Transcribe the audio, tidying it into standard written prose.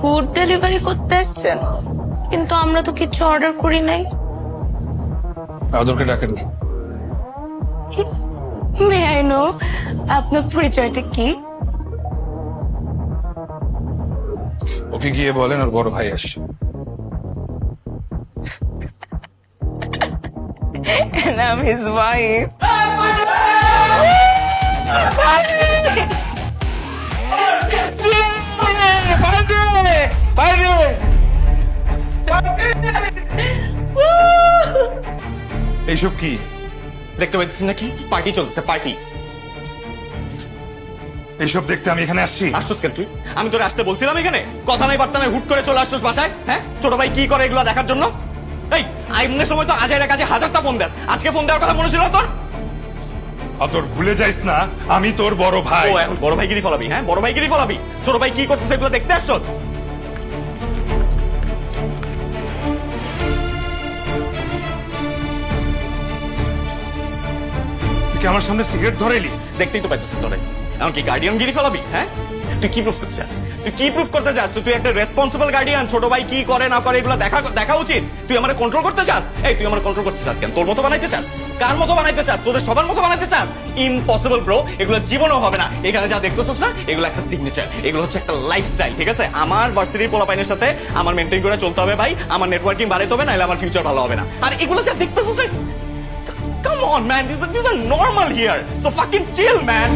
Food delivery করতে এসেছেন, কিন্তু আমরা তো কিছু অর্ডার করি নাই। আদরকে ডাকেন। মে আই নো আপনার পরিচয়টা কি? ওকে গিয়ে বলেন ওর বড় ভাই আসছে। And I'm his wife. এইসব কি? দেখতে পাচ্ছিস নাকি পার্টি চলছে, পার্টি। এইসব দেখতে আমি এখানে আসছি? আসছস কেন তুই? আমি তোরে আসতে বলছিলাম এখানে? কথা নাই বার্তা নাই, হুট করে চলে আসছস বাসায়। হ্যাঁ, ছোট ভাই কি করে এগুলো দেখার জন্য? এই আইনের সময় তো আজের কাছে হাজারটা ফোন দেস, আজকে ফোন দেওয়ার কথা মনে ছিল তোর? আদর ভুলে যাইস না আমি তোর বড় ভাই। ও এখন বড় ভাইগিরি ফলাবি? হ্যাঁ, বড় ভাইগিরি ফলাবি? ছোট ভাই কি করতেছে এগুলো দেখতে আসছস? তুই কি আমার সামনে সিগারেট ধরেলি? দেখতেই তো পাইতেছিস ধরাইছিস। এখন কি গার্ডিয়ান গিরি ফলাবি? হ্যাঁ, তুই কি প্রুফ করতে চাস? তুই কি প্রুফ করতে চাস? তুই একটা রেসপন্সিবল গার্ডিয়ান, ছোট ভাই কি করে না করে এগুলো দেখা উচিত। তুই আমারে কন্ট্রোল করতে চাস? এই তুই আমারে কন্ট্রোল করতে চাস কেন? তোর মতো বানাইতে চাস? কার মতো বানাইতে চাস? তোদের সবার মতো বানাইতে চাস? ইম্পসিবল ব্রো, এগুলো জীবনও হবে না। এখানে যা দেখতেছস না, এগুলো একটা সিগনেচার, এগুলো হচ্ছে একটা লাইফস্টাইল, ঠিক আছে? আমার ভার্সিটির পোলাপাইনের সাথে আমার মেইনটেইন করে চলতে হবে ভাই, আমার নেটওয়ার্কিং বাড়াইতে হবে, নাহলে আমার ফিউচার ভালো হবে না। আর এগুলো যা দেখতেছস না, come on man, these are normal here, so fucking chill man.